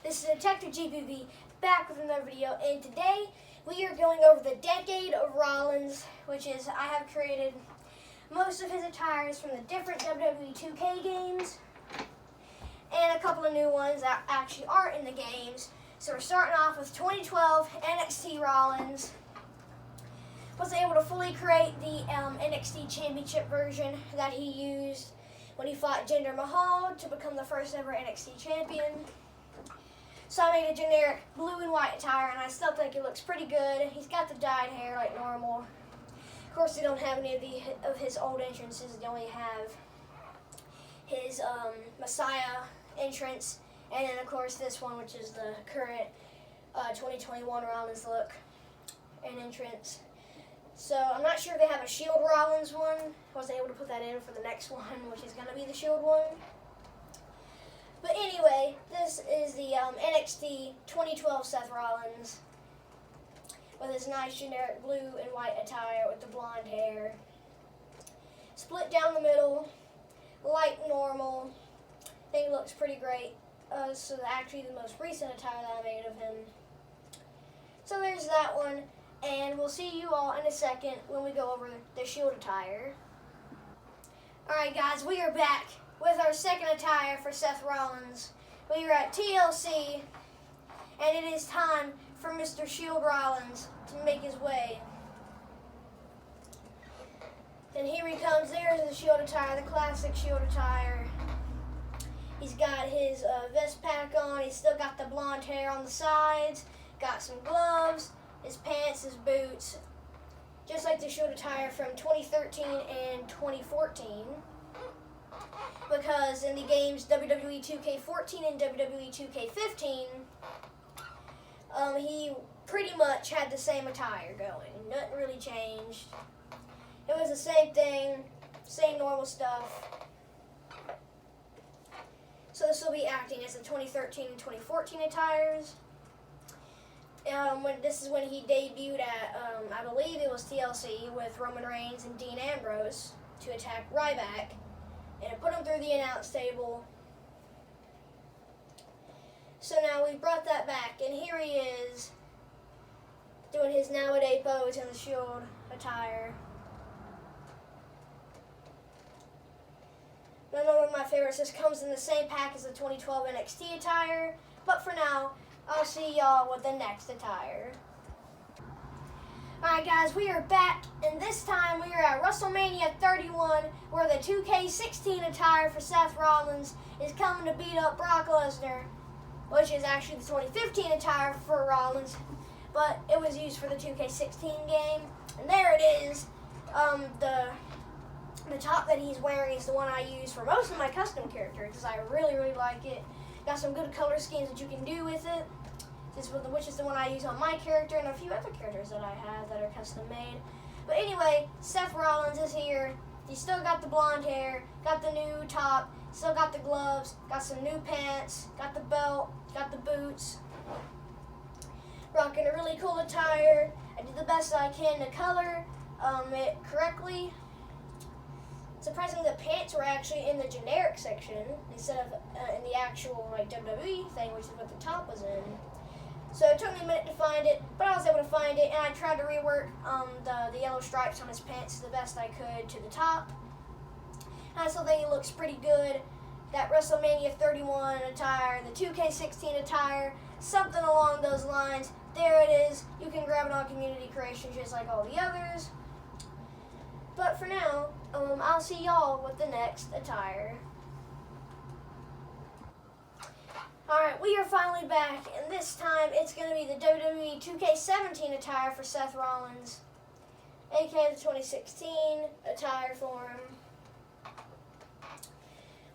This is Detective GPV back with another video, and today we are going over the Decade of Rollins, which is I have created most of his attires from the different WWE 2K games and a couple of new ones that actually aren't in the games. So we're starting off with 2012 NXT Rollins. Was able to fully create the NXT Championship version that he used when he fought Jinder Mahal to become the first ever NXT Champion. So I made a generic blue and white attire, and I still think it looks pretty good. He's got the dyed hair like normal. Of course, they don't have any of his old entrances. They only have his Messiah entrance, and then of course this one, which is the current 2021 Rollins look and entrance. So I'm not sure if they have a Shield Rollins one. I wasn't able to put that in for the next one, which is going to be the Shield one. But anyway, this is the NXT 2012 Seth Rollins with his nice generic blue and white attire with the blonde hair. Split down the middle, like normal. I think it looks pretty great. So actually the most recent attire that I made of him. So there's that one. And we'll see you all in a second when we go over the Shield attire. Alright guys, we are back with our second attire for Seth Rollins. We are at TLC, and it is time for Mr. Shield Rollins to make his way. And here he comes. There's the Shield attire, the classic Shield attire. He's got his vest pack on. He's still got the blonde hair on the sides. Got some gloves, his pants, his boots. Just like the Shield attire from 2013 and 2014. Because in the games WWE 2K14 and WWE 2K15, he pretty much had the same attire going. Nothing really changed. It was the same thing, same normal stuff. So this will be acting as the 2013 and 2014 attires. This is when he debuted at, I believe it was TLC, with Roman Reigns and Dean Ambrose to attack Ryback. And it put him through the announce table. So now we brought that back, and here he is doing his nowadays pose in the Shield attire. Another one of my favorites. This comes in the same pack as the 2012 NXT attire, but for now, I'll see y'all with the next attire. Alright guys, we are back, and this time we are at WrestleMania 31, where the 2K16 attire for Seth Rollins is coming to beat up Brock Lesnar, which is actually the 2015 attire for Rollins, but it was used for the 2K16 game. And there it is. The top that he's wearing is the one I use for most of my custom characters, because I really, really like it. Got some good color schemes that you can do with it. Which is the one I use on my character and a few other characters that I have that are custom made. But anyway, Seth Rollins is here. He's still got the blonde hair, got the new top, still got the gloves, got some new pants, got the belt, got the boots. Rocking a really cool attire. I did the best I can to color it correctly. Surprisingly, the pants were actually in the generic section instead of in the actual WWE thing, which is what the top was in. So it took me a minute to find it, but I was able to find it, and I tried to rework the yellow stripes on his pants the best I could to the top. And I still think it looks pretty good. That WrestleMania 31 attire, the 2K16 attire, something along those lines. There it is. You can grab it on Community Creation just like all the others. But for now, I'll see y'all with the next attire. Alright, we are finally back, and this time it's going to be the WWE 2K17 attire for Seth Rollins, aka the 2016 attire for him.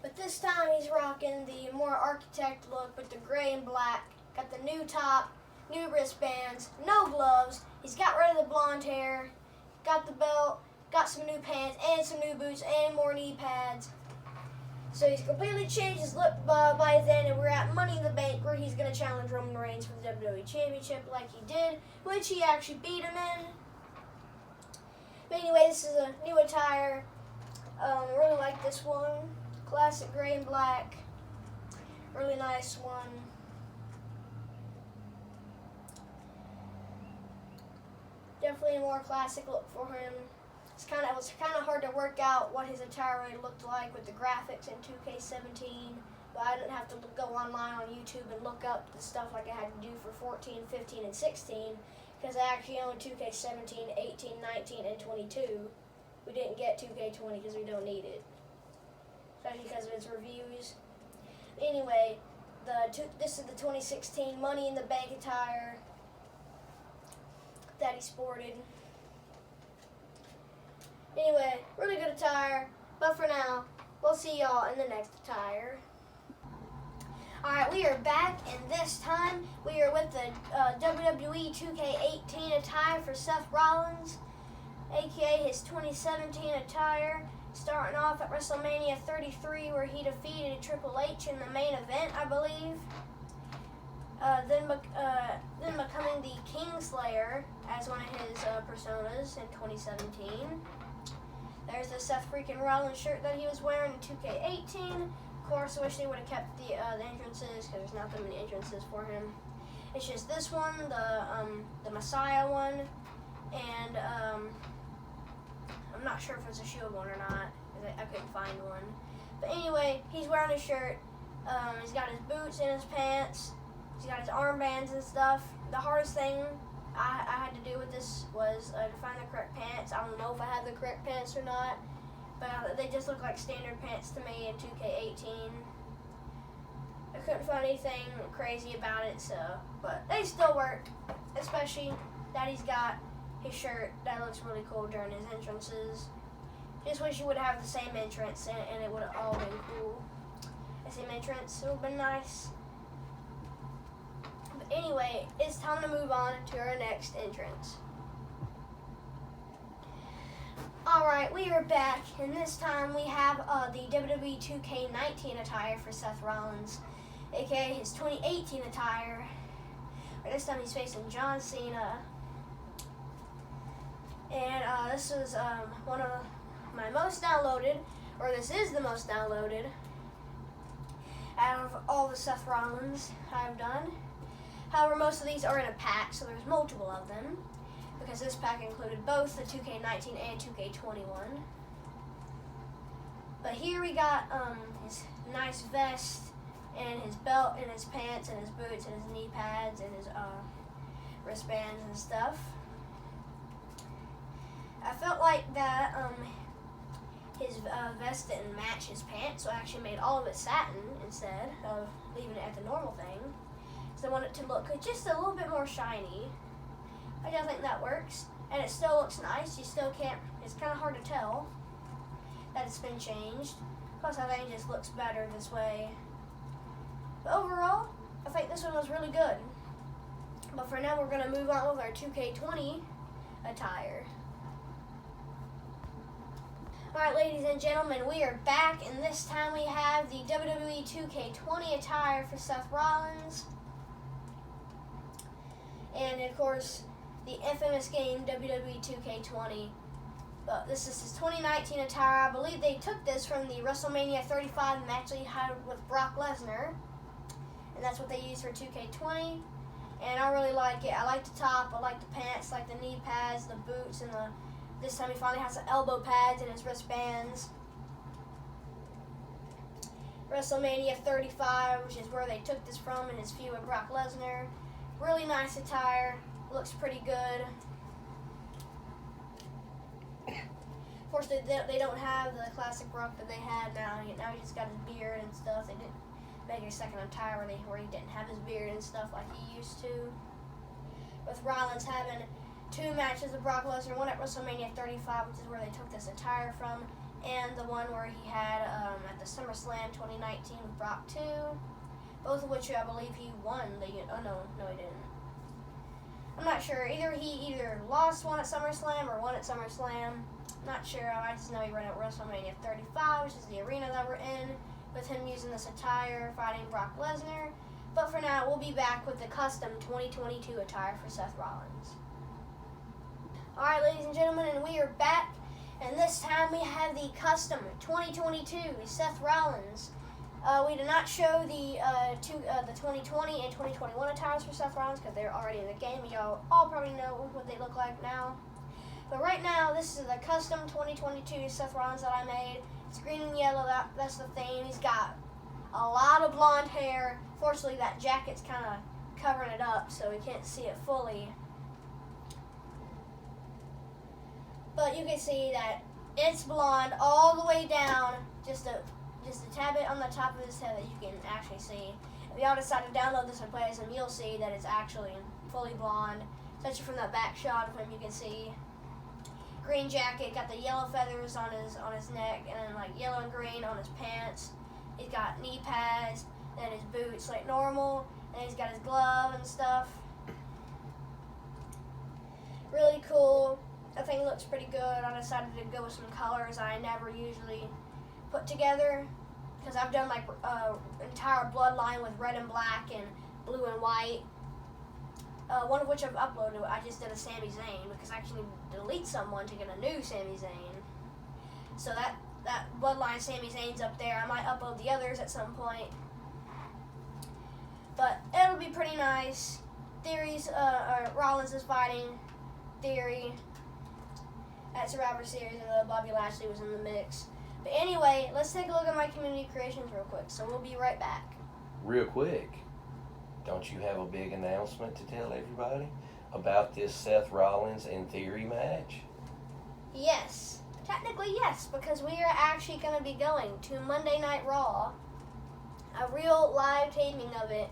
But this time he's rocking the more architect look with the gray and black. Got the new top, new wristbands, no gloves. He's got rid of the blonde hair, got the belt, got some new pants, and some new boots, and more knee pads. So he's completely changed his look by then, and we're at Money in the Bank, where he's going to challenge Roman Reigns for the WWE Championship like he did, which he actually beat him in. But anyway, this is a new attire. I really like this one. Classic gray and black. Really nice one. Definitely a more classic look for him. It was kind of hard to work out what his attire really looked like with the graphics in 2K17, but I didn't have to go online on YouTube and look up the stuff like I had to do for 14, 15, and 16, because I actually own 2K17, 18, 19, and 22. We didn't get 2K20 because we don't need it, especially because of its reviews. Anyway, this is the 2016 Money in the Bank attire that he sported. Anyway, really good attire, but for now, we'll see y'all in the next attire. Alright, we are back, and this time we are with the WWE 2K18 attire for Seth Rollins, aka his 2017 attire, starting off at WrestleMania 33 where he defeated Triple H in the main event, I believe. Then becoming the Kingslayer as one of his personas in 2017. There's the Seth Freakin Rollin shirt that he was wearing in 2K18. Of course, I wish they would have kept the entrances because there's not that many entrances for him. It's just this one, the Messiah one, and I'm not sure if it's a Shield one or not. I couldn't find one. But anyway, he's wearing a shirt. He's got his boots and his pants. He's got his armbands and stuff. The hardest thing I had to do with this was to find the correct pants. I don't know if I have the correct pants or not, but they just look like standard pants to me in 2K18. I couldn't find anything crazy about it, but they still work, especially that he's got his shirt that looks really cool during his entrances. Just wish he would have the same entrance and it would have all been cool. The same entrance, it would have been nice. Anyway, it's time to move on to our next entrance. Alright, we are back, and this time we have the WWE 2K19 attire for Seth Rollins, aka his 2018 attire. This time he's facing John Cena. And this is one of my most downloaded, or this is the most downloaded out of all the Seth Rollins I've done. However, most of these are in a pack, so there's multiple of them, because this pack included both the 2K19 and 2K21. But here we got his nice vest, and his belt, and his pants, and his boots, and his knee pads, and his wristbands and stuff. I felt like that his vest didn't match his pants, so I actually made all of it satin instead of leaving it at the normal thing. I want it to look just a little bit more shiny. I don't think that works, and it still looks nice. You still can't, it's kind of hard to tell that it's been changed. Plus, I think it just looks better this way. But overall, I think this one was really good. But for now, we're going to move on with our 2K20 attire. Alright, ladies and gentlemen, we are back, and this time we have the WWE 2K20 attire for Seth Rollins. And of course, the infamous game WWE 2K20. But this is his 2019 attire. I believe they took this from the WrestleMania 35 match he had with Brock Lesnar. And that's what they used for 2K20. And I really like it. I like the top, I like the pants, I like the knee pads, the boots, and this time he finally has the elbow pads and his wristbands. WrestleMania 35, which is where they took this from in his feud with Brock Lesnar. Really nice attire, looks pretty good. Of course, they don't have the classic Brock that they had now. Now he just got his beard and stuff. They didn't make a second attire where he didn't have his beard and stuff like he used to. With Rollins having 2 matches with Brock Lesnar, one at WrestleMania 35, which is where they took this attire from, and the one where he had at the SummerSlam 2019 with Brock 2. Both of which I believe he won. No, he didn't. I'm not sure. He lost one at SummerSlam or won at SummerSlam. Not sure. I just know he ran at WrestleMania 35, which is the arena that we're in, with him using this attire, fighting Brock Lesnar. But for now, we'll be back with the custom 2022 attire for Seth Rollins. Alright, ladies and gentlemen, and we are back. And this time we have the custom 2022 Seth Rollins We did not show the 2020 and 2021 attires for Seth Rollins because they're already in the game. Y'all all probably know what they look like now. But right now, this is the custom 2022 Seth Rollins that I made. It's green and yellow. That's the theme. He's got a lot of blonde hair. Fortunately, that jacket's kind of covering it up, so we can't see it fully. But you can see that it's blonde all the way down, just a tad bit on the top of his head that you can actually see. If y'all decide to download this and play as him, you'll see that it's actually fully blonde. Especially from that back shot of him, you can see. Green jacket, got the yellow feathers on his neck, and then like yellow and green on his pants. He's got knee pads, then his boots like normal, and he's got his glove and stuff. Really cool. I think it looks pretty good. I decided to go with some colors I never usually put together because I've done like entire bloodline with red and black and blue and white. One of which I've uploaded. I just did a Sami Zayn because I actually need to delete someone to get a new Sami Zayn. So that bloodline Sami Zayn's up there. I might upload the others at some point. But it'll be pretty nice. Theory's Rollins is fighting Theory at Survivor Series, and Bobby Lashley was in the mix. But anyway, let's take a look at my community creations real quick. So we'll be right back. Real quick, don't you have a big announcement to tell everybody about this Seth Rollins and Theory match? Yes. Technically, yes, because we are actually going to be going to Monday Night Raw. A real live taping of it.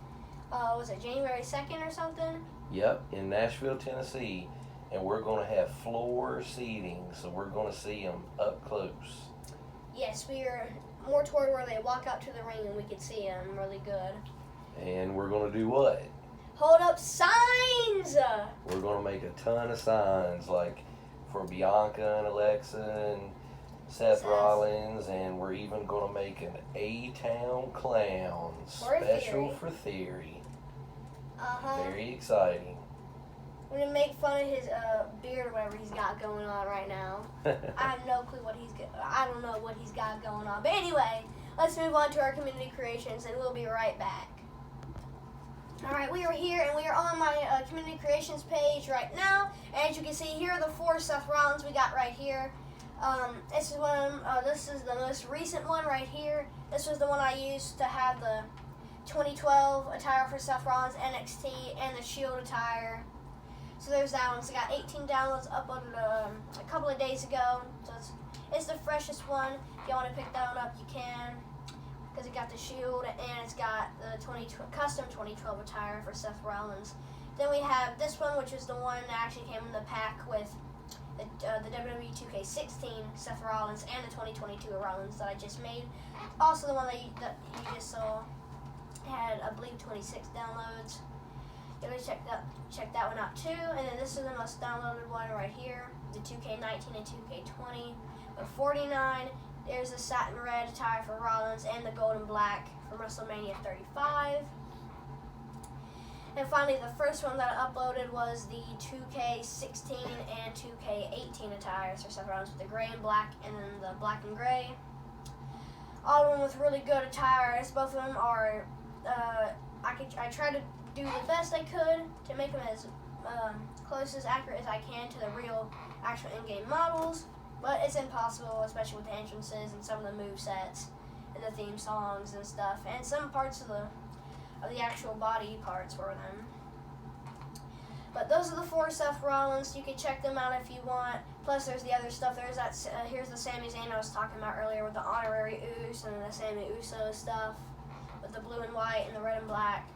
Was it January 2nd or something? Yep, in Nashville, Tennessee. And we're going to have floor seating, so we're going to see them up close. Yes, we are more toward where they walk out to the ring and we can see them really good. And we're going to do what? Hold up signs! We're going to make a ton of signs, like for Bianca and Alexa and Seth Rollins, and we're even going to make an A-Town Clown special for Theory. Very exciting. We're going to make fun of his beard or whatever he's got going on right now. I have no clue I don't know what he's got going on. But anyway, let's move on to our community creations, and we'll be right back. Alright, we are here, and we are on my community creations page right now. And as you can see, here are the 4 Seth Rollins we got right here. This is the most recent one right here. This was the one I used to have the 2012 attire for Seth Rollins, NXT, and the Shield attire. So there's that one. So I got 18 downloads uploaded a couple of days ago. So it's the freshest one. If you want to pick that one up, you can. Because it got the Shield and it's got the custom 2012 attire for Seth Rollins. Then we have this one, which is the one that actually came in the pack with the WWE 2K16 Seth Rollins and the 2022 Rollins that I just made. Also the one that you just saw had, I believe, 26 downloads. You gotta check that one out too. And then this is the most downloaded one right here, the 2K19 and 2K20 with 49. There's the satin red attire for Rollins and the gold and black for WrestleMania 35. And finally, the first one that I uploaded was the 2K16 and 2K18 attires for Seth Rollins with the gray and black, and then the black and gray. All of them with really good attires. Both of them are. I tried to do the best I could to make them as close as accurate as I can to the real, actual in-game models. But it's impossible, especially with the entrances and some of the move sets and the theme songs and stuff, and some parts of the actual body parts for them. But those are the 4 Seth Rollins. You can check them out if you want. Plus, there's the other stuff. There's that. Here's the Sami Zayn I was talking about earlier with the honorary Uso and the Sami Uso stuff with the blue and white and the red and black.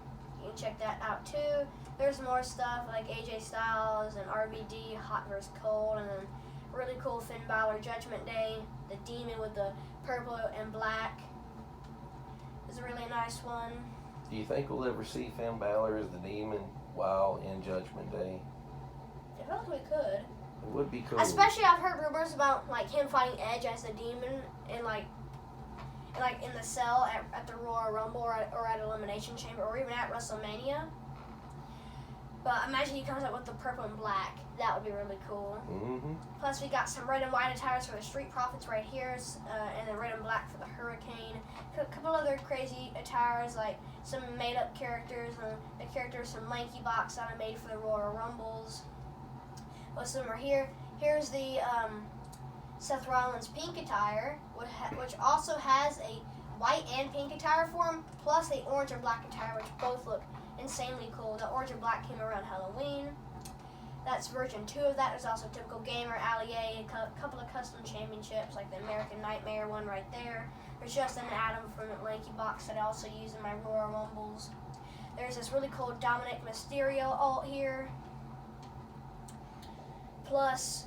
You can check that out too. There's more stuff like AJ Styles and RVD, Hot vs. Cold, and then really cool Finn Balor Judgment Day. The Demon with the purple and black is a really nice one. Do you think we'll ever see Finn Balor as the Demon while in Judgment Day? I feel like we could. It would be cool. Especially, I've heard rumors about like him fighting Edge as the Demon and like in the cell at the Royal Rumble or at Elimination Chamber or even at WrestleMania. But imagine he comes up with the purple and black. That would be really cool. Mm-hmm. Plus, we got some red and white attires for the Street Profits right here, and then red and black for the Hurricane. A couple other crazy attires, like some made-up characters, and the characters from Lanky Box that I made for the Royal Rumbles. Most of them are here. Here's the Seth Rollins pink attire, which also has a white and pink attire for him, plus a orange and black attire, which both look insanely cool. The orange and black came around Halloween. That's version 2 of that. There's also Typical Gamer, Allier, a couple of custom championships, like the American Nightmare one right there. There's just an Adam from the Lanky Box that I also use in my Royal Rumbles. There's this really cool Dominic Mysterio alt here, plus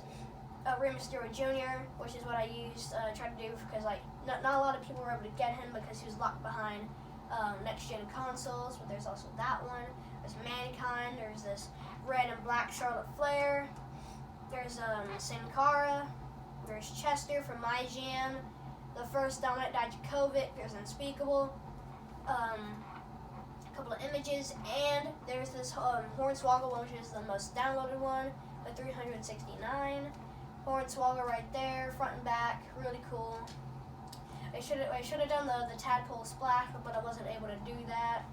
Rey Mysterio Jr., which is what I used, tried to do, because like not a lot of people were able to get him because he was locked behind next-gen consoles, but there's also that one. There's Mankind, there's this red and black Charlotte Flair, there's Sin Cara, there's Chester from My Jam, the first Dominic Dijakovic, there's Unspeakable, a couple of images, and there's this Hornswoggle one, which is the most downloaded one, the 369. Hornswoggle right there, front and back, really cool. I should have done the tadpole splash, but I wasn't able to do that.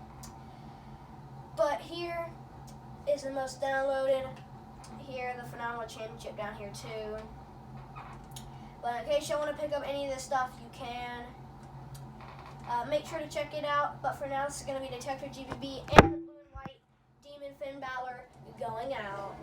But here is the most downloaded. Here, the Phenomenal Championship down here too. But in case you want to pick up any of this stuff, you can. Make sure to check it out. But for now, this is going to be Detective GBB and the Blue and White Demon Finn Balor going out.